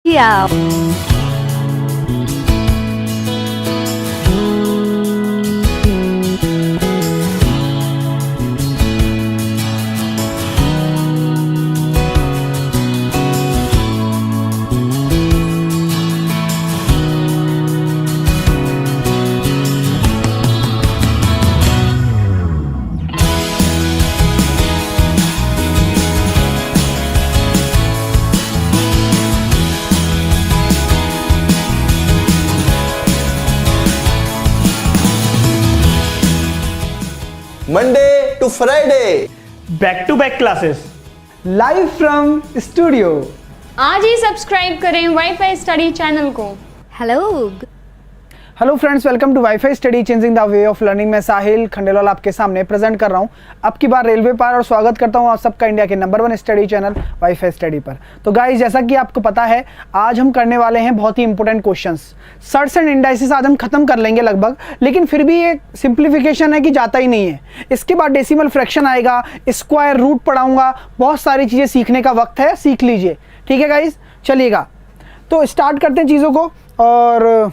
Yeah. Monday to Friday, back to back classes live from studio. आज ही subscribe करें WiFi study channel को। Hello. Hello friends, welcome to WiFi study changing the way of learning. मैं साहिल खंडेलवाल आपके सामने present कर रहा हूं अब की बार रेलवे पार, और स्वागत करता हूं आप सबका इंडिया के number 1 study channel wifi study पर। तो गाइस, जैसा कि आपको पता है, आज हम करने वाले हैं बहुत ही important questions. Surds and indices आज हम खत्म कर लेंगे लगभग, लेकिन फिर भी एक सिंप्लीफिकेशन है कि जाता ही नहीं है। इसके बाद डेसिमल फ्रैक्शन आएगा, स्क्वायर रूट पढ़ाऊंगा, बहुत सारी चीज़ें सीखने का वक्त है, सीख लीजिए। ठीक है गाइज, चलिएगा तो स्टार्ट करते हैं चीज़ों को, और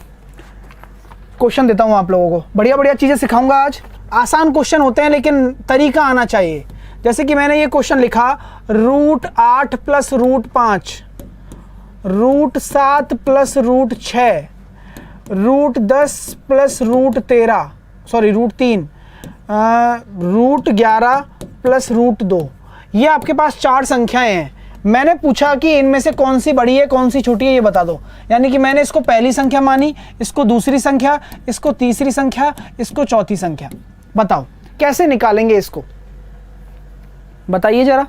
क्वेश्चन देता हूं आप लोगों को। बढ़िया बढ़िया चीज़ें सिखाऊंगा आज। आसान क्वेश्चन होते हैं लेकिन तरीका आना चाहिए। जैसे कि मैंने ये क्वेश्चन लिखा, root 8 plus root 5, root 7 plus root 6, root 10 plus root 13, sorry root 3, root 11 plus root 2। ये आपके पास 4 संख्याएं हैं। मैंने पूछा कि इनमें से कौन सी बड़ी है कौन सी छोटी है, ये बता दो। यानी कि मैंने इसको पहली संख्या मानी, इसको दूसरी संख्या, इसको तीसरी संख्या, इसको चौथी संख्या। बताओ कैसे निकालेंगे इसको, बताइए जरा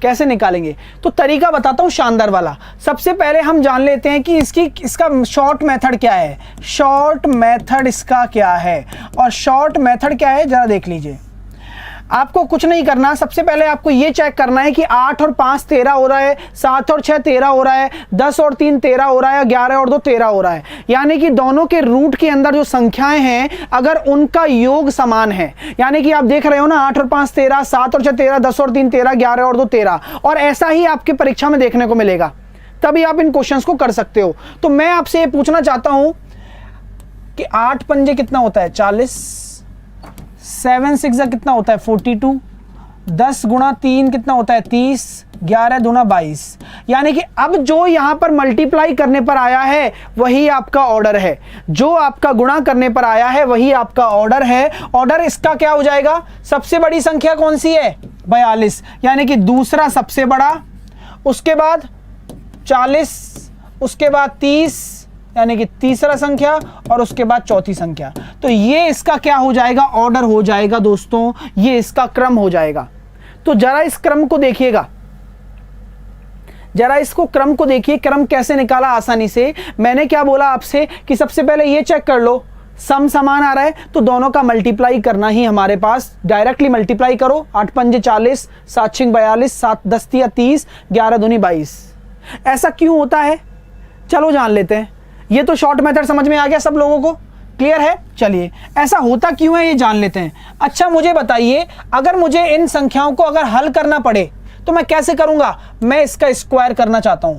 कैसे निकालेंगे। तो तरीका बताता हूं शानदार वाला। सबसे पहले हम जान लेते हैं कि इसका शॉर्ट मेथड क्या है। शॉर्ट मेथड इसका क्या है, और शॉर्ट मेथड क्या है जरा देख लीजिए। आपको कुछ नहीं करना, सबसे पहले आपको ये चेक करना है कि 8 और 5 13 हो रहा है, 7 और 6 13 हो रहा है, 10 और 3 13 हो रहा है, 11 और 2 13 हो रहा है। यानी कि दोनों के रूट के अंदर जो संख्याएं हैं, अगर उनका योग समान है, यानी कि आप देख रहे हो ना, 8 और 5 13, 7 और 6 13, 10 और 3 13, 11 और 2 13, और ऐसा ही आपके परीक्षा में देखने को मिलेगा। तभी आप इन क्वेश्चंस को कर सकते हो। तो मैं आपसे ये पूछना चाहता हूं कि 8 पंजे कितना होता है 40, 7 6 कितना होता है 42, 10 गुणा 3 कितना होता है 30, 11 दूना 22। यानी कि अब जो यहां पर मल्टीप्लाई करने पर आया है वही आपका ऑर्डर है, जो आपका गुणा करने पर आया है वही आपका ऑर्डर है। ऑर्डर इसका क्या हो जाएगा, सबसे बड़ी संख्या कौन सी है 42, यानी कि दूसरा सबसे बड़ा, उसके बाद 40, उसके बाद 30, यानी कि तीसरा संख्या, और उसके बाद चौथी संख्या। तो ये इसका क्या हो जाएगा, ऑर्डर हो जाएगा दोस्तों, ये इसका क्रम हो जाएगा। तो जरा इस क्रम को देखिएगा, जरा इसको क्रम को देखिए, क्रम कैसे निकाला आसानी से। मैंने क्या बोला आपसे कि सबसे पहले ये चेक कर लो, सम समान आ रहा है तो दोनों का मल्टीप्लाई करना ही हमारे पास, डायरेक्टली मल्टीप्लाई करो। 8 पंजे 40, 7 6 42, 7 10 30, 11 दूनी 22। ऐसा क्यों होता है, चलो जान लेते हैं। ये तो शॉर्ट मेथड समझ में आ गया सब लोगों को, क्लियर है। चलिए ऐसा होता क्यों है ये जान लेते हैं। अच्छा मुझे बताइए, अगर मुझे इन संख्याओं को अगर हल करना पड़े तो मैं कैसे करूंगा। मैं इसका स्क्वायर करना चाहता हूं,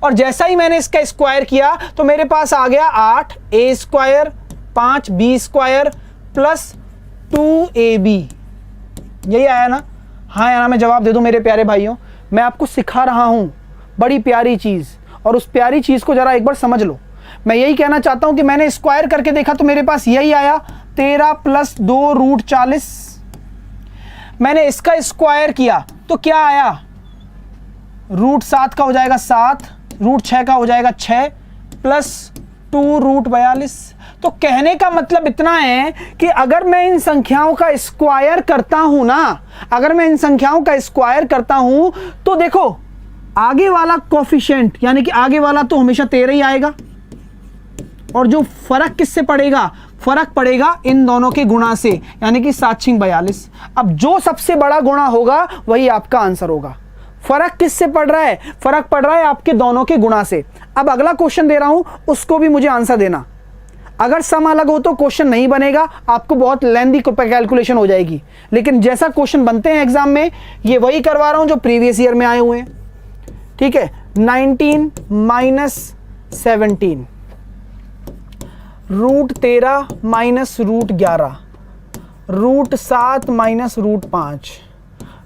और जैसा ही मैंने इसका स्क्वायर किया तो मेरे पास आ गया 8 a square 5 b square plus 2ab। यही आया ना, हाँ या ना मैं जवाब दे दूं मेरे प्यारे भाइयों। मैं आपको सिखा रहा हूं बड़ी प्यारी चीज, और उस प्यारी चीज को जरा एक बार समझ लो। मैं यही कहना चाहता हूं कि मैंने स्क्वायर करके देखा तो मेरे पास यही आया 13 प्लस 2 रूट 40। मैंने इसका स्क्वायर किया तो क्या आया, रूट 7 का हो जाएगा 7, रूट 6 का हो जाएगा 6, प्लस 2 रूट 42। तो कहने का मतलब इतना है कि अगर मैं इन संख्याओं का स्क्वायर करता हूं ना, अगर मैं इन संख्याओं का स्क्वायर करता हूं तो देखो आगे वाला कोफिशिएंट, यानी कि आगे वाला तो हमेशा 13 ही आएगा, और जो फर्क किससे पड़ेगा, फर्क पड़ेगा इन दोनों के गुणा से, यानी कि 7 6 42। अब जो सबसे बड़ा गुणा होगा वही आपका आंसर होगा। फर्क किससे पड़ रहा है, फर्क पड़ रहा है आपके दोनों के गुणा से। अब अगला क्वेश्चन दे रहा हूं, उसको भी मुझे आंसर देना। अगर सम अलग हो तो क्वेश्चन नहीं बनेगा, आपको बहुत लेंथी कैलकुलेशन हो जाएगी, लेकिन जैसा क्वेश्चन बनते हैं एग्जाम में, ये वही करवा रहा हूं जो प्रीवियस ईयर में आए हुए हैं। ठीक है, 19 minus 17, root 13 minus root 11, root 7 minus root 5,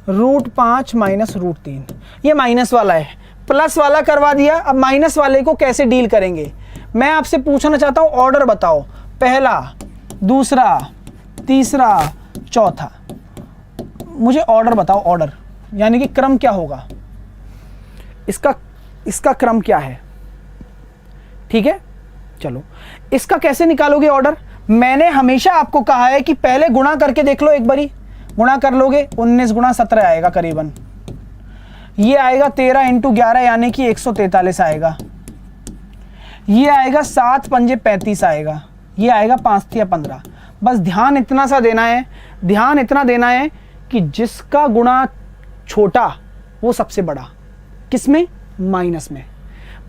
root 5 minus root 3। ये माइनस वाला है, प्लस वाला करवा दिया। अब माइनस वाले को कैसे डील करेंगे, मैं आपसे पूछना चाहता हूं, ऑर्डर बताओ, पहला, दूसरा, तीसरा, चौथा। मुझे ऑर्डर बताओ, ऑर्डर यानी कि क्रम क्या होगा, इसका क्रम क्या है। ठीक है, चलो इसका कैसे निकालोगे ऑर्डर। मैंने हमेशा आपको कहा है कि पहले गुणा करके देख लो, एक बारी गुणा कर लोगे, 19 गुणा 17 आएगा करीबन, ये आएगा 13 इंटू 11 यानी कि 143 आएगा, ये आएगा 7 पंजे 35 आएगा, ये आएगा 5 या 15। बस ध्यान इतना सा देना है, ध्यान इतना देना है कि जिसका गुणा छोटा वो सबसे बड़ा, किसमें, माइनस में,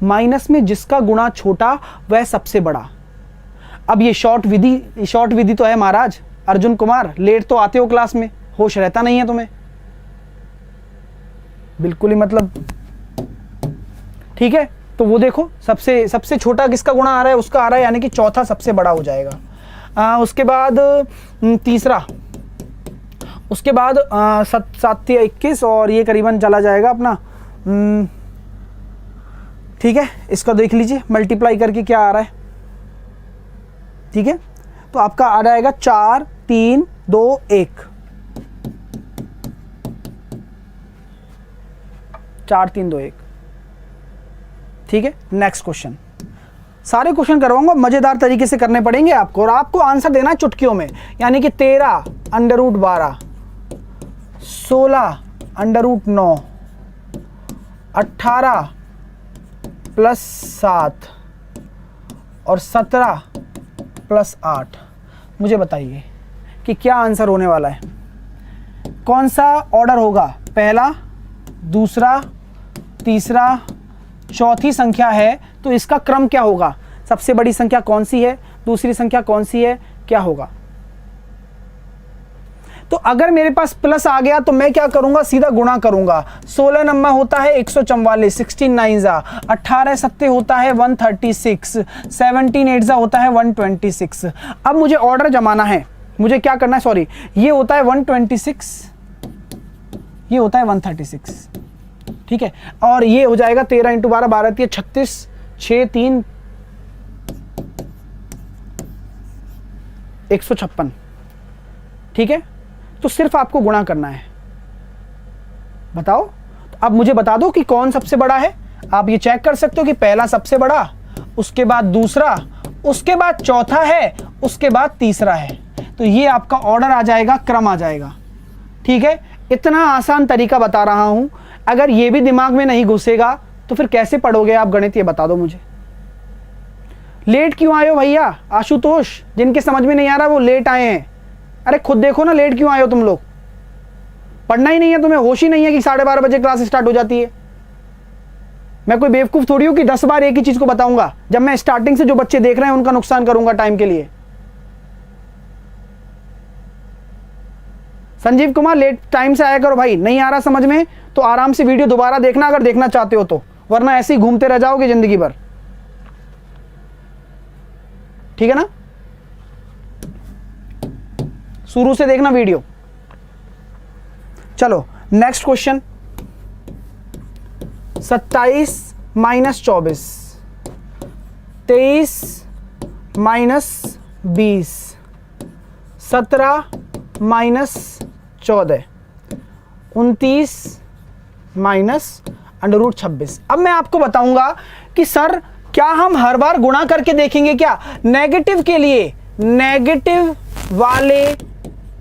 माइनस में जिसका गुणा छोटा वह सबसे बड़ा। अब ये शॉर्ट विधि तो है महाराज। अर्जुन कुमार, लेट तो आते हो क्लास में, होश रहता नहीं है तुम्हें बिल्कुल ही, मतलब ठीक है। तो वो देखो सबसे छोटा किसका गुणा आ रहा है, उसका आ रहा है, यानी कि चौथा सबसे बड़ा हो जाएगा। उसके बाद तीसरा, उसके बाद 7 या 21 और ये करीबन चला जाएगा अपना। ठीक है, इसका देख लीजिए मल्टीप्लाई करके क्या आ रहा है। ठीक है, तो आपका आ जाएगा 4 3 2 1, 4 3 2 1। ठीक है, नेक्स्ट क्वेश्चन। सारे क्वेश्चन करवाऊंगा, मजेदार तरीके से करने पड़ेंगे आपको, और आपको आंसर देना है चुटकियों में, यानी कि 13 under root 12, 16 under root 9, 18 plus 7 और 17 प्लस 8। मुझे बताइए कि क्या आंसर होने वाला है, कौन सा ऑर्डर होगा, पहला, दूसरा, तीसरा, चौथी संख्या है तो इसका क्रम क्या होगा, सबसे बड़ी संख्या कौन सी है, दूसरी संख्या कौन सी है, क्या होगा। तो अगर मेरे पास प्लस आ गया तो मैं क्या करूंगा, सीधा गुणा करूंगा। 16 नंबर होता है 144, 16 9 जा, 18 7 होता है 136, 17 8 जा होता है 126। अब मुझे ऑर्डर जमाना है, मुझे क्या करना है, सॉरी, ये होता है 126, ये होता है 136। ठीक है, और ये हो जाएगा 13 इंटू 12, 12 3 36, 6 3 156। ठीक है, तो सिर्फ आपको गुणा करना है। बताओ, तो अब मुझे बता दो कि कौन सबसे बड़ा है। आप ये चेक कर सकते हो कि पहला सबसे बड़ा, उसके बाद दूसरा, उसके बाद चौथा है, उसके बाद तीसरा है। तो ये आपका ऑर्डर आ जाएगा, क्रम आ जाएगा। ठीक है, इतना आसान तरीका बता रहा हूं, अगर ये भी दिमाग में नहीं घुसेगा तो फिर कैसे पढ़ोगे आप गणित, ये बता दो मुझे। लेट क्यों आए हो भैया, आशुतोष, जिनके समझ में नहीं आ रहा वो लेट आए हैं। अरे खुद देखो ना, लेट क्यों आए हो तुम लोग, पढ़ना ही नहीं है तुम्हें, होश ही नहीं है कि 12:30 बजे क्लास स्टार्ट हो जाती है। मैं कोई बेवकूफ थोड़ी हूं कि 10 बार एक ही चीज को बताऊंगा। जब मैं स्टार्टिंग से जो बच्चे देख रहे हैं उनका नुकसान करूंगा टाइम के लिए। संजीव कुमार, लेट टाइम से आया करो भाई, नहीं आ रहा समझ में तो आराम से वीडियो दोबारा देखना अगर देखना चाहते हो तो, वरना ऐसे ही घूमते रह जाओगे जिंदगी भर। ठीक है ना, शुरू से देखना वीडियो। चलो next question, 27 minus 24, 23 minus 20, 17 minus 14, 29 minus under root 26। अब मैं आपको बताऊंगा कि सर क्या हम हर बार गुणा करके देखेंगे क्या। नेगेटिव के लिए, नेगेटिव वाले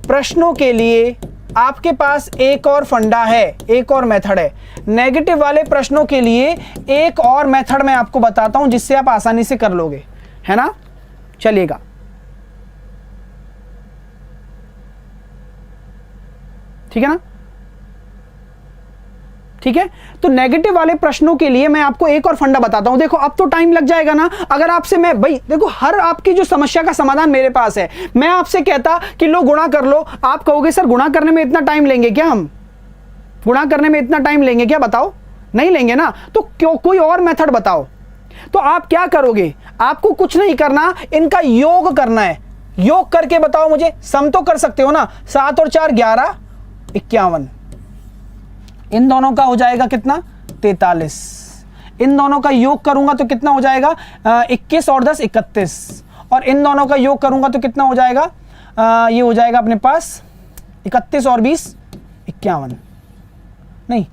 प्रश्नों के लिए आपके पास एक और फंडा है, एक और मेथड है। नेगेटिव वाले प्रश्नों के लिए एक और मेथड मैं आपको बताता हूं जिससे आप आसानी से कर लोगे, है ना। चलिएगा, ठीक है ना, ठीक है। तो नेगेटिव वाले प्रश्नों के लिए मैं आपको एक और फंडा बताता हूं। देखो अब तो टाइम लग जाएगा ना, अगर आपसे मैं भाई देखो हर आपकी जो समस्या का समाधान मेरे पास है। मैं आपसे कहता कि लो गुणा कर लो, आप कहोगे सर गुणा करने में इतना टाइम लेंगे क्या, हम गुणा करने में इतना टाइम लेंगे क्या, बताओ। नहीं लेंगे ना, तो क्यों कोई और मेथड बताओ। तो आप क्या करोगे, आपको कुछ नहीं करना, इनका योग करना है। योग करके बताओ मुझे, सम तो कर सकते हो ना, 7 और 4 11 51, इन दोनों का हो जाएगा कितना 43, इन दोनों का योग करूंगा तो कितना हो जाएगा 21 और 10 31, और इन दोनों का योग करूंगा तो कितना हो जाएगा ये हो जाएगा अपने पास 31 और 20 51, नहीं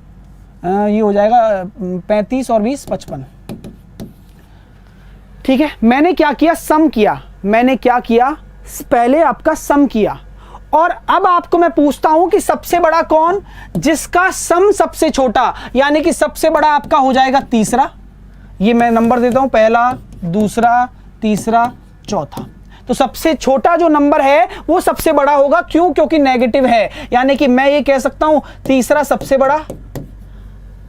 ये हो जाएगा 35 और 20 55। ठीक है, मैंने क्या किया, सम किया, मैंने क्या किया, पहले आपका सम किया, और अब आपको मैं पूछता हूं कि सबसे बड़ा कौन, जिसका सम सबसे छोटा, यानी कि सबसे बड़ा आपका हो जाएगा तीसरा। ये मैं नंबर देता हूं, पहला, दूसरा, तीसरा, चौथा। तो सबसे छोटा जो नंबर है वो सबसे बड़ा होगा, क्यों, क्योंकि नेगेटिव है, यानी कि मैं ये कह सकता हूं तीसरा सबसे बड़ा,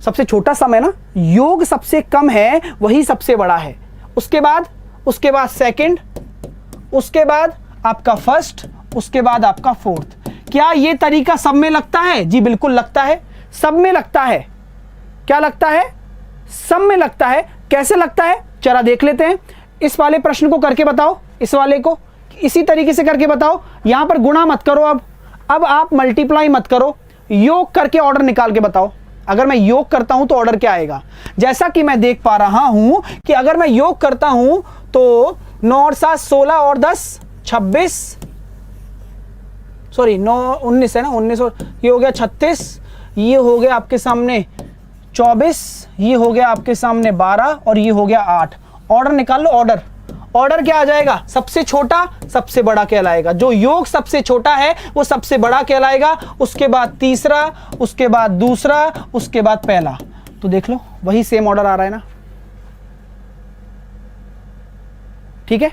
सबसे छोटा सम है ना, योग सबसे कम है वही सबसे बड़ा है। उसके बाद सेकंड, उसके बाद आपका फर्स्ट, उसके बाद आपका फोर्थ। क्या ये तरीका सब में लगता है? जी बिल्कुल लगता है, सब में लगता है। क्या लगता है? सब में लगता है। कैसे लगता है जरा देख लेते हैं। इस वाले प्रश्न को करके बताओ, इस वाले को इसी तरीके से करके बताओ। यहां पर गुणा मत करो, अब आप मल्टीप्लाई मत करो, योग करके ऑर्डर निकाल के बताओ। अगर मैं योग करता हूं तो ऑर्डर क्या आएगा, जैसा कि मैं देख पा रहा हूं कि अगर मैं योग करता हूं तो 9 और 7 16 और 10 26, सॉरी 9 19 है ना, 19 और ये हो गया 36, ये हो गया आपके सामने 24, ये हो गया आपके सामने 12 और ये हो गया 8। ऑर्डर निकाल लो, ऑर्डर ऑर्डर क्या आ जाएगा, सबसे छोटा सबसे बड़ा कहलाएगा। जो योग सबसे छोटा है वो सबसे बड़ा कहलाएगा, उसके बाद तीसरा, उसके बाद दूसरा, उसके बाद पहला। तो देख लो वही सेम ऑर्डर आ रहा है ना, ठीक है,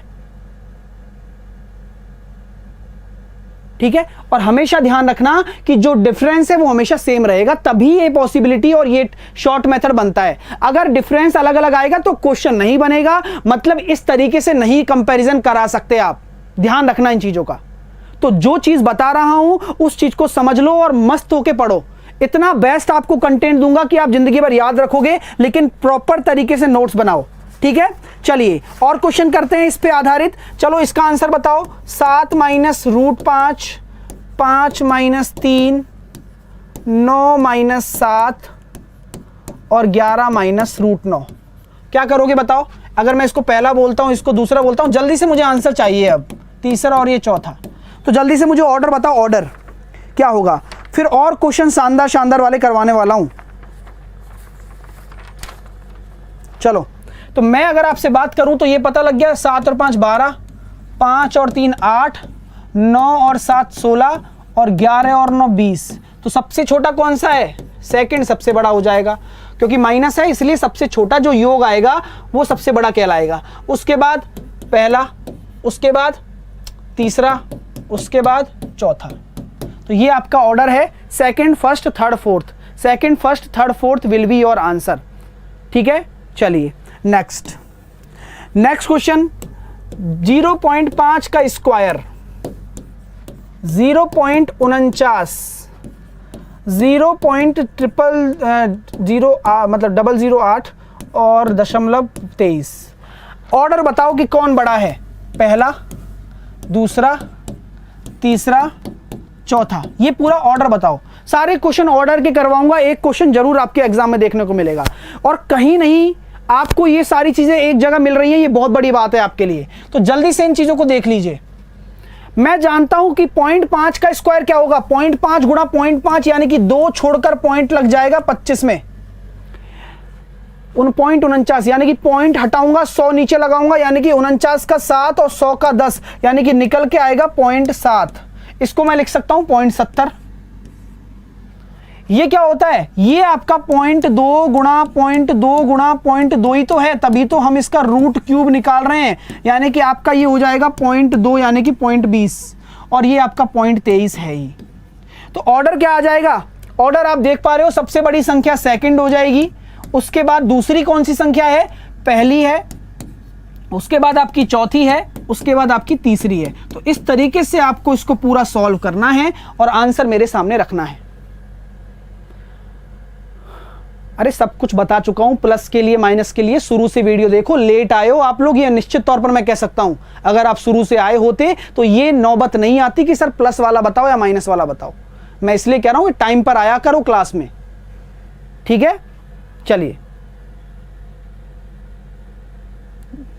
ठीक है। और हमेशा ध्यान रखना कि जो डिफरेंस है वो हमेशा सेम रहेगा, तभी ये पॉसिबिलिटी और ये शॉर्ट मेथड बनता है। अगर डिफरेंस अलग अलग आएगा तो क्वेश्चन नहीं बनेगा, मतलब इस तरीके से नहीं कंपैरिजन करा सकते आप। ध्यान रखना इन चीजों का। तो जो चीज बता रहा हूं उस चीज को समझ लो और मस्त होके पढ़ो। इतना बेस्ट आपको कंटेंट दूंगा कि आप जिंदगी भर याद रखोगे, लेकिन प्रॉपर तरीके से नोट्स बनाओ, ठीक है। चलिए और क्वेश्चन करते हैं इस पे आधारित। चलो इसका आंसर बताओ। 7 माइनस रूट 5, 5 माइनस 3, 9 माइनस 7 और 11 माइनस रूट 9। क्या करोगे बताओ। अगर मैं इसको पहला बोलता हूं, इसको दूसरा बोलता हूं, जल्दी से मुझे आंसर चाहिए। अब तीसरा और ये चौथा, तो जल्दी से मुझे ऑर्डर बताओ। ऑर्डर क्या होगा। फिर और क्वेश्चन शानदार शानदार वाले करवाने वाला हूं। चलो तो मैं अगर आपसे बात करूं तो ये पता लग गया 7 और 5 12, 5 और 3 8, 9 और 7 16 और 11 और 9 20। तो सबसे छोटा कौन सा है, सेकंड सबसे बड़ा हो जाएगा, क्योंकि माइनस है इसलिए सबसे छोटा जो योग आएगा वो सबसे बड़ा कहलाएगा। उसके बाद पहला, उसके बाद तीसरा, उसके बाद चौथा। तो ये आपका ऑर्डर है, second first third fourth. Second first third fourth will be your answer, ठीक है। चलिए नेक्स्ट क्वेश्चन। 0.5 का स्क्वायर 0.49, 0.000 मतलब 008 और 0.23। ऑर्डर बताओ कि कौन बड़ा है, पहला, दूसरा, तीसरा, चौथा। ये पूरा ऑर्डर बताओ। सारे क्वेश्चन ऑर्डर के करवाऊंगा, एक क्वेश्चन जरूर आपके एग्जाम में देखने को मिलेगा। और कहीं नहीं आपको ये सारी चीजें एक जगह मिल रही हैं, ये बहुत बड़ी बात है आपके लिए। तो जल्दी से इन चीजों को देख लीजिए। मैं जानता हूं कि 0.5 का स्क्वायर क्या होगा, 0.5 गुणा 0.5 यानी कि 2 छोड़कर पॉइंट लग जाएगा 25 में। 0.49 यानी कि पॉइंट हटाऊंगा, 100 नीचे लगाऊंगा, यानी कि 49 का 7 और 100 का 10, यानी कि निकल के आएगा 0.7। इसको मैं लिख सकता हूं 0.70। ये क्या होता है, ये आपका 0.2 गुणा 0.2 गुणा 0.2 ही तो है, तभी तो हम इसका रूट क्यूब निकाल रहे हैं। यानी कि आपका ये हो जाएगा 0.2 यानी कि 0.20 और ये आपका 0.23 है ही। तो ऑर्डर क्या आ जाएगा, ऑर्डर आप देख पा रहे हो, सबसे बड़ी संख्या सेकंड हो जाएगी, उसके बाद दूसरी कौन सी संख्या है, पहली है, उसके बाद आपकी चौथी है, उसके बाद आपकी तीसरी है। तो इस तरीके से आपको इसको पूरा सॉल्व करना है और आंसर मेरे सामने रखना है। अरे सब कुछ बता चुका हूं, प्लस के लिए माइनस के लिए शुरू से वीडियो देखो। लेट आए हो आप लोग, ये निश्चित तौर पर मैं कह सकता हूं। अगर आप शुरू से आए होते तो ये नौबत नहीं आती कि सर प्लस वाला बताओ या माइनस वाला बताओ। मैं इसलिए कह रहा हूं कि टाइम पर आया करो क्लास में, ठीक है। चलिए,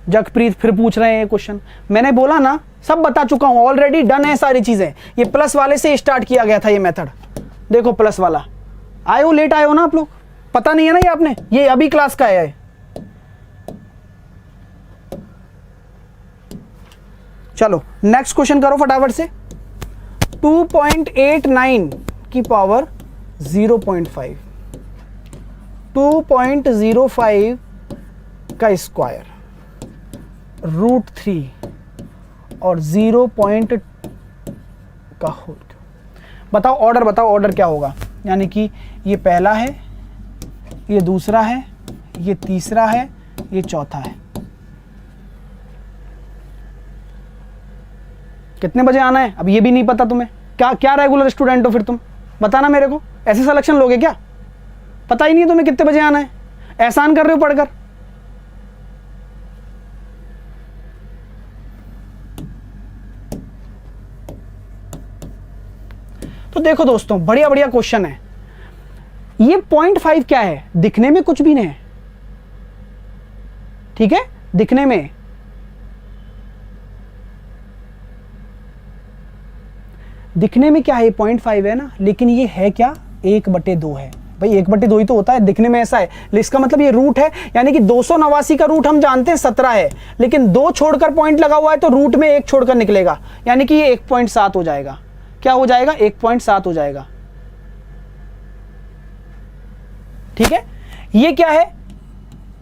जगप्रीत फिर पूछ रहे हैं क्वेश्चन। मैंने बोला ना सब बता चुका हूं, ऑलरेडी डन है सारी चीजें। ये प्लस वाले से स्टार्ट किया गया था ये मेथड। देखो प्लस वाला, आए हो लेट आए हो ना आप लोग, पता नहीं है ना ये आपने, ये अभी क्लास का है। चलो नेक्स्ट क्वेश्चन करो फटाफट से। 2.89 की पावर 0.5, 2.05 का स्क्वायर, √3 और 0 पॉइंट का होल। बताओ ऑर्डर, बताओ ऑर्डर क्या होगा। यानी कि ये पहला है, ये दूसरा है, ये तीसरा है, ये चौथा है। कितने बजे आना है अब ये भी नहीं पता तुम्हें। क्या क्या रेगुलर स्टूडेंट हो फिर तुम, बताना मेरे को। ऐसे सिलेक्शन लोगे क्या, पता ही नहीं है तुम्हें कितने बजे आना है। एहसान कर रहे हो पढ़कर। तो देखो दोस्तों, बढ़िया बढ़िया क्वेश्चन है। ये 0.5 क्या है, दिखने में कुछ भी नहीं है, ठीक है। दिखने में क्या है, 0.5 है ना, लेकिन ये है क्या, 1/2 है। भाई 1/2 ही तो होता है, दिखने में ऐसा है। इसका मतलब ये रूट है, यानी कि 289 का रूट हम जानते हैं 17 है, लेकिन 2 छोड़कर पॉइंट लगा हुआ है तो रूट में 1 छोड़कर निकलेगा, यानी कि ये 1.7 हो जाएगा। क्या हो जाएगा, 1.7 हो जाएगा, ठीक है। ये क्या है,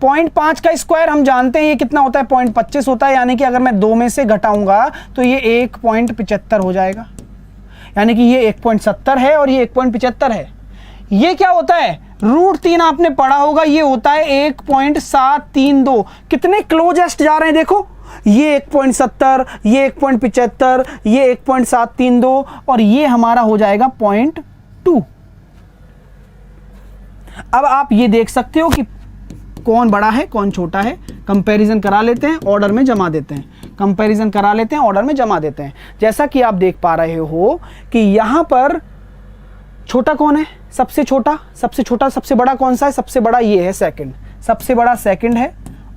0.5 का स्क्वायर हम जानते हैं ये कितना होता है, 0.25 होता है। यानी कि अगर मैं 2 में से घटाऊंगा तो ये 1.75 हो जाएगा, यानी कि ये 1.70 है और ये 1.75 है। ये क्या होता है, √3 आपने पढ़ा होगा, ये होता है 1.732। कितने क्लोजेस्ट जा रहे हैं देखो, ये 1.70, ये 1.75, ये 1.732 और ये हमारा हो जाएगा 0.2। अब आप ये देख सकते हो कि कौन बड़ा है कौन छोटा है। कंपैरिजन करा लेते हैं, ऑर्डर में जमा देते हैं। कंपैरिजन करा लेते हैं, ऑर्डर में जमा देते हैं। जैसा कि आप देख पा रहे हो कि यहां पर छोटा कौन है, सबसे छोटा सबसे बड़ा कौन सा है, सबसे बड़ा ये है सेकंड, सबसे बड़ा सेकंड है।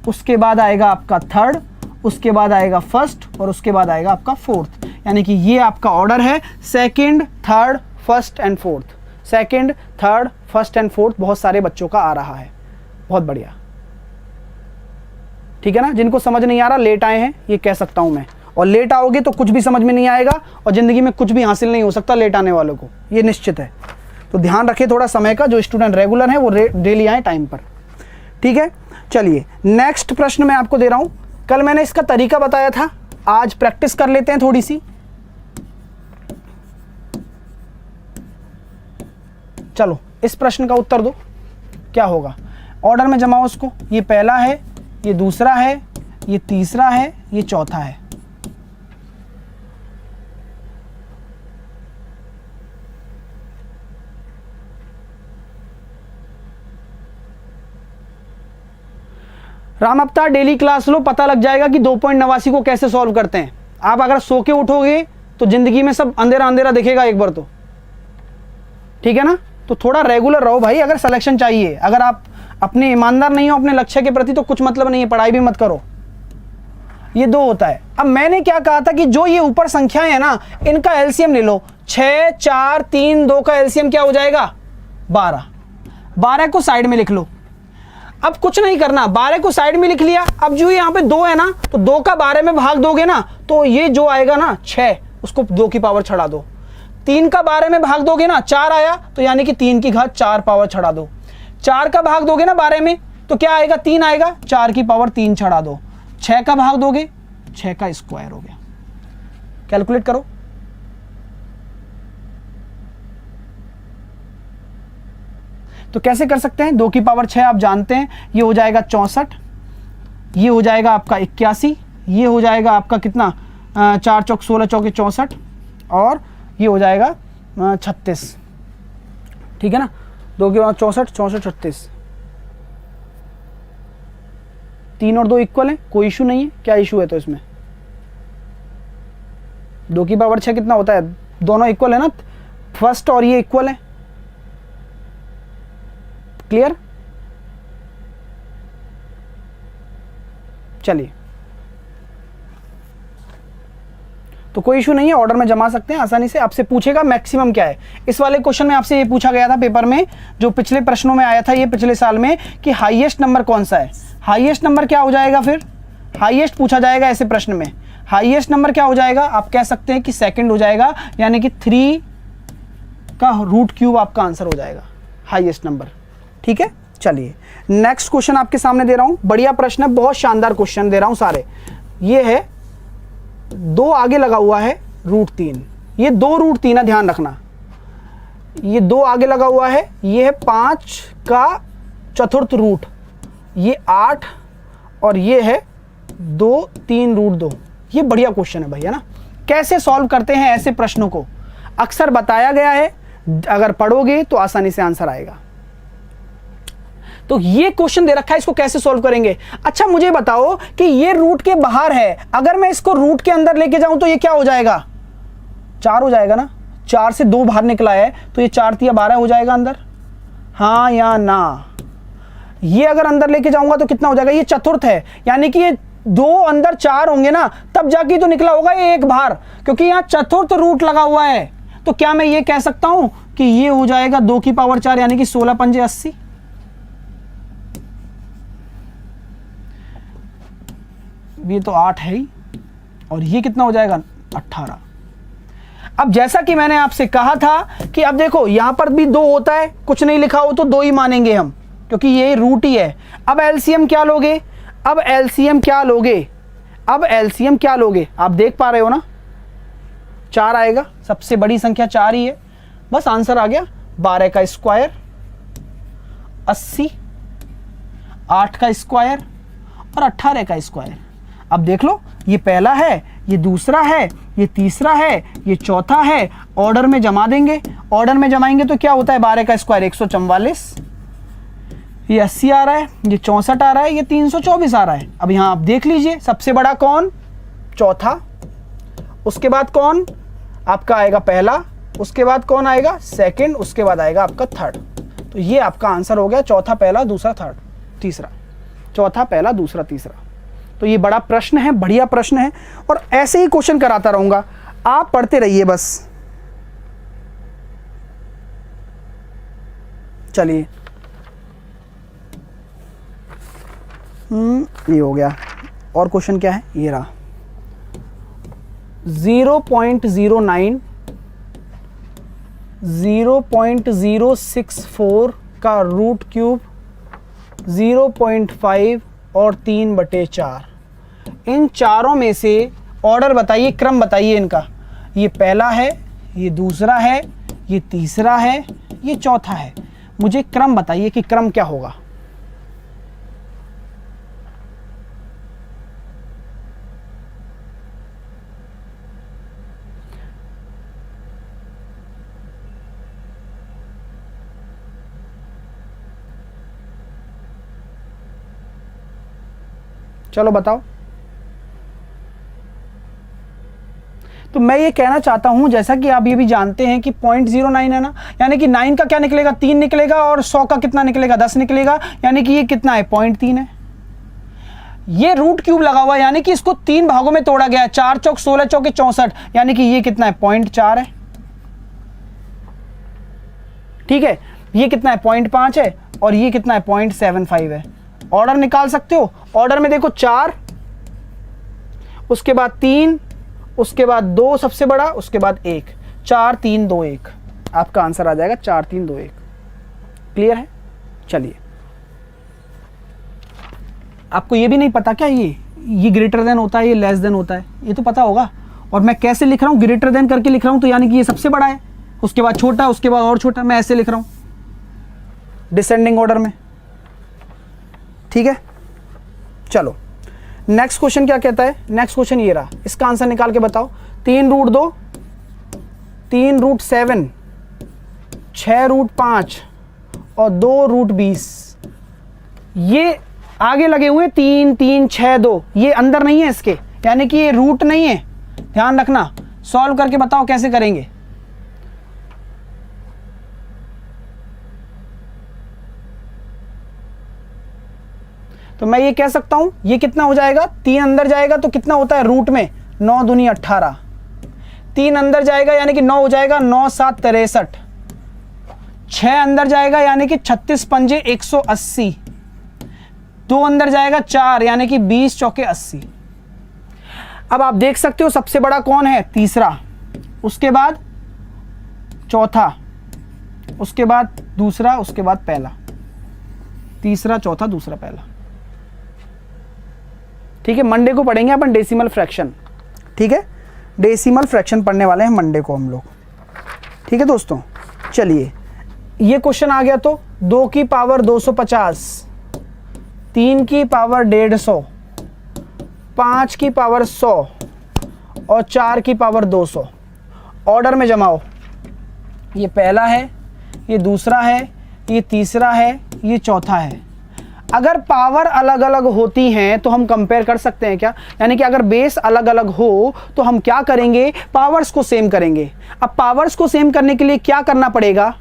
उसके बाद आएगा आपका थर्ड, उसके बाद आएगा फर्स्ट और उसके बाद आएगा आपका फोर्थ। यानी कि ये आपका ऑर्डर है, second, third, first and fourth. Second, third, first and fourth बहुत सारे बच्चों का आ रहा है। बहुत बढ़िया, ठीक है ना। जिनको समझ नहीं आ रहा लेट आए हैं, ये कह सकता हूं मैं। और लेट आओगे तो कुछ भी समझ में नहीं आएगा और जिंदगी में कुछ भी हासिल नहीं हो सकता लेट आने वालों को, ये निश्चित है। तो ध्यान रखें थोड़ा समय का। जो स्टूडेंट रेगुलर है वो डेली आए टाइम पर, ठीक है। चलिए नेक्स्ट प्रश्न मैं आपको दे रहा हूं। कल मैंने इसका तरीका बताया था, आज प्रैक्टिस कर लेते हैं थोड़ी सी। चलो इस प्रश्न का उत्तर दो, क्या होगा। ऑर्डर में जमाओ उसको। ये पहला है, ये दूसरा है, ये तीसरा है, ये चौथा है। राम अवतार डेली क्लास लो, पता लग जाएगा कि 2.89 को कैसे सॉल्व करते हैं। आप अगर सो के उठोगे तो जिंदगी में सब अंधेरा अंधेरा दिखेगा एक बार तो, ठीक है ना। तो थोड़ा रेगुलर रहो भाई, अगर सिलेक्शन चाहिए। अगर आप अपने ईमानदार नहीं हो अपने लक्ष्य के प्रति तो कुछ मतलब नहीं है, पढ़ाई भी मत करो। ये 2 होता है। अब मैंने क्या कहा था कि जो ये ऊपर संख्याएं है ना, इनका एलसीएम ले लो। 6, 4, 3, 2 का एलसीएम क्या हो जाएगा, 12। 12 को साइड में लिख लो। अब कुछ नहीं करना, 12 को साइड में लिख लिया। अब जो यहाँ पे 2 है ना, तो 2 का 12 में भाग दोगे ना तो ये जो आएगा ना 6, उसको 2 की पावर चढ़ा दो। 3 का 12 में भाग दोगे ना, 4 आया, तो यानी कि 3 की घात 4 पावर चढ़ा दो। 4 का भाग दोगे ना 12 में तो क्या आएगा, 3 आएगा, 4 की पावर 3 चढ़ा दो। 6 का भाग दोगे, 6 का स्क्वायर हो गया। कैलकुलेट करो। तो कैसे कर सकते हैं, 2 की पावर 6 आप जानते हैं, ये हो जाएगा 64, ये हो जाएगा आपका 81, ये हो जाएगा आपका कितना 4 चौक 16 चौके 64 और ये हो जाएगा 36, ठीक है ना। 2 की पावर 64, 34, 36, 3 और 2 इक्वल है, कोई इशू नहीं है। क्या इशू है तो इसमें 2 की पावर 6 कितना होता है, दोनों इक्वल है ना, फर्स्ट और ये इक्वल है। क्लियर? चलिए, तो कोई इशू नहीं है, ऑर्डर में जमा सकते हैं आसानी से। आपसे पूछेगा मैक्सिमम क्या है। इस वाले क्वेश्चन में आपसे ये पूछा गया था पेपर में, जो पिछले प्रश्नों में आया था ये पिछले साल में, कि हाईएस्ट नंबर कौन सा है। हाईएस्ट नंबर क्या हो जाएगा, फिर हाईएस्ट पूछा जाएगा ऐसे प्रश्न में, हाईएस्ट नंबर क्या हो जाएगा, आप कह सकते हैं कि सेकंड हो जाएगा, यानी कि 3 का रूट क्यूब आपका आंसर हो जाएगा, हाईएस्ट नंबर। ठीक है, चलिए नेक्स्ट क्वेश्चन आपके सामने दे रहा हूं, बढ़िया प्रश्न है, बहुत शानदार क्वेश्चन दे रहा हूं सारे। ये है 2 आगे लगा हुआ है √3, ये 2 √3 है, ध्यान रखना, ये 2 आगे लगा हुआ है, ये है 5 का चतुर्थ रूट, ये 8 और ये है 2 3 √2। ये बढ़िया क्वेश्चन है भैया ना। कैसे सॉल्व करते हैं ऐसे प्रश्नों को, अक्सर बताया गया है, अगर पढ़ोगे तो आसानी से आंसर आएगा। तो ये क्वेश्चन दे रखा है, इसको कैसे सॉल्व करेंगे। अच्छा मुझे बताओ कि ये रूट के बाहर है, अगर मैं इसको रूट के अंदर लेके जाऊं तो ये क्या हो जाएगा, 4 हो जाएगा ना, 4 से 2 बाहर निकला है तो ये 4 × 12 हो जाएगा अंदर, हाँ या ना। ये अगर अंदर लेके जाऊंगा तो कितना हो जाएगा, ये चतुर्थ है, यानी कि ये 2 अंदर 4 होंगे ना, तब जाके तो निकला होगा ये 1 बाहर, क्योंकि यहां चतुर्थ रूट लगा हुआ है। तो क्या मैं ये कह सकता हूं कि ये हो जाएगा 2 की पावर 4, यानी कि 16 × 5 = 80। ये तो 8 है ही, और ये कितना हो जाएगा 18। अब जैसा कि मैंने आपसे कहा था कि अब देखो यहां पर भी 2 होता है, कुछ नहीं लिखा हो तो 2 ही मानेंगे हम, क्योंकि ये रूट ही है। अब एलसीएम क्या लोगे, अब एलसीएम क्या लोगे, अब एलसीएम क्या लोगे, आप देख पा रहे हो ना, 4 आएगा, सबसे बड़ी संख्या 4 ही है, बस आंसर आ गया। 12 का स्क्वायर 80, 8 का स्क्वायर और 18 का स्क्वायर। अब देख लो, ये पहला है, ये दूसरा है, ये तीसरा है, ये चौथा है, ऑर्डर में जमा देंगे। ऑर्डर में जमाएंगे तो क्या होता है, 12 का स्क्वायर 144, ये 80 आ रहा है, ये 64 आ रहा है, ये 324 आ रहा है। अब यहां आप देख लीजिए, सबसे बड़ा कौन, चौथा, उसके बाद कौन आपका आएगा पहला, उसके बाद कौन आएगा सेकंड, उसके बाद आएगा आपका थर्ड। तो ये आपका आंसर हो गया, चौथा पहला दूसरा थर्ड तीसरा, चौथा पहला दूसरा तीसरा। तो ये बड़ा प्रश्न है, बढ़िया प्रश्न है, और ऐसे ही क्वेश्चन कराता रहूंगा, आप पढ़ते रहिए बस। चलिए ये हो गया, और क्वेश्चन क्या है, ये रहा 0.09 0.064 का रूट क्यूब 0.5 और 3/4। इन चारों में से ऑर्डर बताइए, क्रम बताइए इनका, ये पहला है, ये दूसरा है, ये तीसरा है, ये चौथा है। मुझे क्रम बताइए कि क्रम क्या होगा। चलो बताओ। तो मैं ये कहना चाहता हूं, जैसा कि आप ये भी जानते हैं कि 0.09 है ना, यानी कि 9 का क्या निकलेगा, 3 निकलेगा, और 100 का कितना निकलेगा, 10 निकलेगा, यानी कि ये कितना है 0.3 है। ये रूट क्यूब लगा हुआ है, यानी कि इसको 3 भागों में तोड़ा गया है, 4 चौक 16 चौके 64, यानी कि ये कितना है 0.4 है। ठीक है, ये कितना है 0.5 है, और ये कितना है 0.75 है। ऑर्डर निकाल सकते हो, ऑर्डर में देखो 4, उसके बाद 3, उसके बाद 2 सबसे बड़ा, उसके बाद 1, 4 3 2 1, आपका आंसर आ जाएगा 4 3 2 1। क्लियर है। चलिए, आपको ये भी नहीं पता क्या, ये ग्रेटर देन होता है, ये लेस देन होता है, ये तो पता होगा। और मैं कैसे लिख रहा हूं, ग्रेटर देन करके लिख रहा हूं, तो यानी कि ये सबसे बड़ा है, उसके बाद छोटा, उसके बाद और छोटा, मैं ऐसे लिख रहा हूं डिसेंडिंग ऑर्डर में। ठीक है, चलो नेक्स्ट क्वेश्चन क्या कहता है। नेक्स्ट क्वेश्चन ये रहा, इसका आंसर निकाल के बताओ। 3√2, 3√7, 6√5 और 2√20। ये आगे लगे हुए 3 3 6 2, ये अंदर नहीं है इसके, यानी कि ये रूट नहीं है, ध्यान रखना। सॉल्व करके बताओ कैसे करेंगे। तो मैं ये कह सकता हूं ये कितना हो जाएगा, 3 अंदर जाएगा तो कितना होता है रूट में 9 दूनी 18, 3 अंदर जाएगा यानी कि 9 हो जाएगा, 9 7 63, 6 अंदर जाएगा यानी कि 36 पंजे 180, 2 अंदर जाएगा 4 यानी कि 20 चौके 80। अब आप देख सकते हो सबसे बड़ा कौन है, तीसरा, उसके बाद चौथा, उसके बाद दूसरा, उसके बाद पहला, तीसरा चौथा दूसरा पहला। ठीक है, मंडे को पढ़ेंगे अपन डेसिमल फ्रैक्शन। ठीक है, डेसिमल फ्रैक्शन पढ़ने वाले हैं मंडे को हम लोग। ठीक है दोस्तों, चलिए ये क्वेश्चन आ गया तो 2 की पावर 250, 3 की पावर 150, 5 की पावर 100 और 4 की पावर 200। ऑर्डर में जमाओ, ये पहला है, ये दूसरा है, ये तीसरा है, ये चौथा है। अगर पावर अलग अलग होती हैं तो हम कंपेयर कर सकते हैं क्या, यानी कि अगर बेस अलग अलग हो तो हम क्या करेंगे, पावर्स को सेम करेंगे। अब पावर्स को सेम करने के लिए क्या करना पड़ेगा,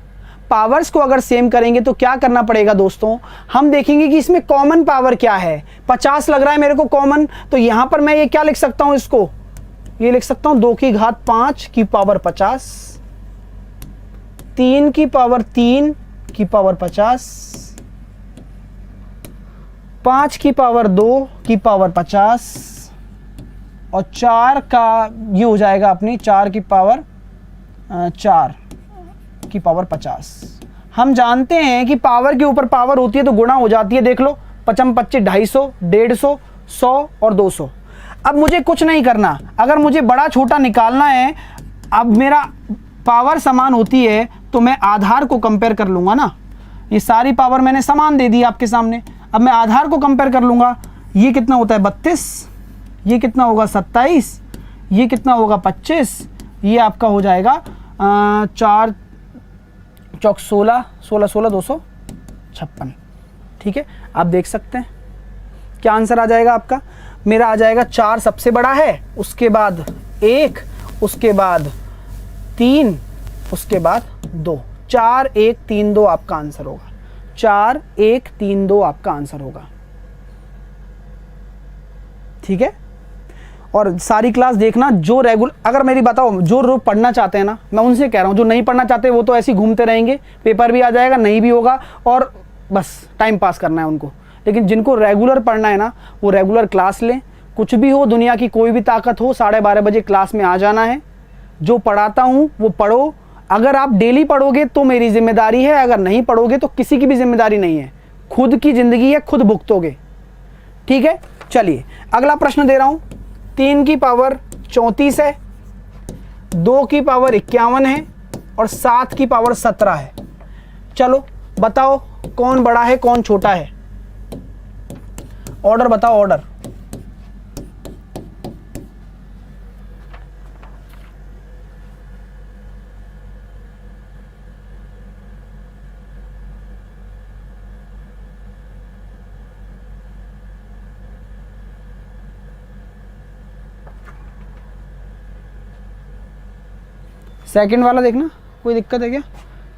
पावर्स को अगर सेम करेंगे तो क्या करना पड़ेगा दोस्तों, हम देखेंगे कि इसमें कॉमन पावर क्या है। 50 लग रहा है मेरे को कॉमन, तो यहां पर मैं ये क्या लिख सकता हूं, इसको ये लिख सकता हूं 2 की घात 5 की पावर 50, 3 की पावर 3 की पावर 50, 5 की पावर 2 की पावर 50 और 4 का ये हो जाएगा अपनी 4 की पावर 4 की पावर 50। हम जानते हैं कि पावर के ऊपर पावर होती है तो गुणा हो जाती है। देख लो 55 25 250 150 100 और 200। अब मुझे कुछ नहीं करना, अगर मुझे बड़ा छोटा निकालना है, अब मेरा पावर समान होती है तो मैं आधार को कंपेयर कर लूंगा ना। ये सारी पावर मैंने समान दे दी आपके सामने, अब मैं आधार को कंपेयर कर लूंगा। ये कितना होता है 32, ये कितना होगा 27, ये कितना होगा 25, ये आपका हो जाएगा 4 चौक 16 16 16 256। ठीक है, आप देख सकते हैं क्या आंसर आ जाएगा आपका। मेरा आ जाएगा 4 सबसे बड़ा है, उसके बाद 1, उसके बाद 3, उसके बाद 2। 4 1 3 2 आपका आंसर होगा। 4 1 3 2 आपका आंसर होगा। ठीक है, और सारी क्लास देखना। जो रेगुलर, अगर मेरी बताओ जो लोग पढ़ना चाहते हैं ना, मैं उनसे कह रहा हूँ, जो नहीं पढ़ना चाहते वो तो ऐसे ही घूमते रहेंगे, पेपर भी आ जाएगा, नहीं भी होगा और बस टाइम पास करना है उनको। लेकिन जिनको रेगुलर पढ़ना है ना, वो रेगुलर क्लास लें। कुछ भी हो, दुनिया की कोई भी ताकत हो, 12:30 बजे क्लास में आ जाना है। जो पढ़ाता हूँ वो पढ़ो। अगर आप डेली पढ़ोगे तो मेरी जिम्मेदारी है, अगर नहीं पढ़ोगे तो किसी की भी जिम्मेदारी नहीं है। खुद की ज़िंदगी है, खुद भुगतोगे। ठीक है, चलिए अगला प्रश्न दे रहा हूँ। 3 की पावर 34 है, 2 की पावर 51 है और 7 की पावर 17 है। चलो बताओ कौन बड़ा है कौन छोटा है। ऑर्डर बताओ, ऑर्डर। सेकंड वाला देखना, कोई दिक्कत है क्या।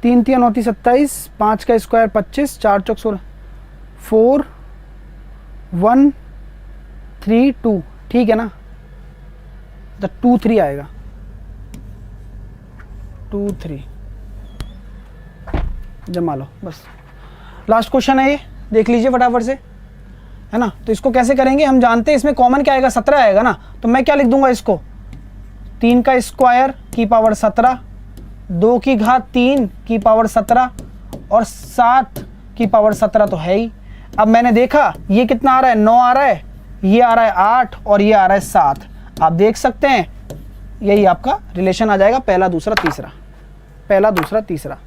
3 3 9 27, 5 का स्क्वायर 25, 4 चौक 16, 4 1 3 2। ठीक है ना, तो 2 3 आएगा, 2 3 जमा लो बस। लास्ट क्वेश्चन है ये, देख लीजिए फटाफट से, है ना। तो इसको कैसे करेंगे, हम जानते हैं इसमें कॉमन क्या आएगा, 17 आएगा ना। तो मैं क्या लिख दूंगा इसको, 3 का स्क्वायर की पावर 17, 2 की घात 3 की पावर 17 और 7 की पावर 17 तो है ही। अब मैंने देखा ये कितना आ रहा है, 9 आ रहा है, ये आ रहा है 8 और ये आ रहा है 7। आप देख सकते हैं यही आपका रिलेशन आ जाएगा, पहला दूसरा तीसरा, पहला दूसरा तीसरा।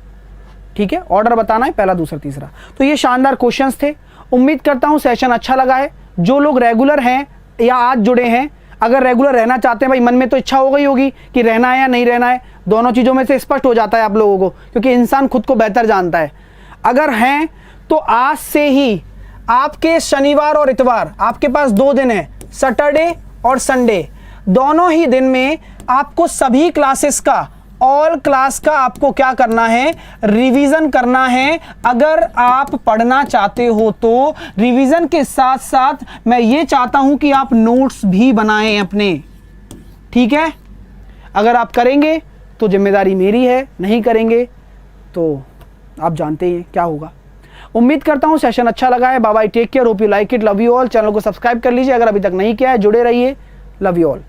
ठीक है, ऑर्डर बताना है, पहला दूसरा तीसरा। तो ये शानदार क्वेश्चंस थे। उम्मीद करता हूँ सेशन अच्छा लगा है। जो लोग रेगुलर हैं या आज जुड़े हैं, अगर रेगुलर रहना चाहते हैं, भाई मन में तो इच्छा हो गई होगी कि रहना है या नहीं रहना है, दोनों चीज़ों में से स्पष्ट हो जाता है आप लोगों को, क्योंकि इंसान खुद को बेहतर जानता है। अगर हैं तो आज से ही आपके शनिवार और इतवार, आपके पास 2 दिन है, सैटरडे और संडे, दोनों ही दिन में आपको सभी क्लासेस का, ऑल क्लास का आपको क्या करना है, रिवीजन करना है। अगर आप पढ़ना चाहते हो तो रिवीजन के साथ साथ मैं ये चाहता हूं कि आप नोट्स भी बनाएं अपने, ठीक है। अगर आप करेंगे तो जिम्मेदारी मेरी है, नहीं करेंगे तो आप जानते हैं क्या होगा। उम्मीद करता हूं सेशन अच्छा लगा है। Bye bye, take care, hope you like it, love you all. Channel को सब्सक्राइब कर लीजिए अगर अभी तक नहीं किया है, जुड़े रहिए, लव यू ऑल।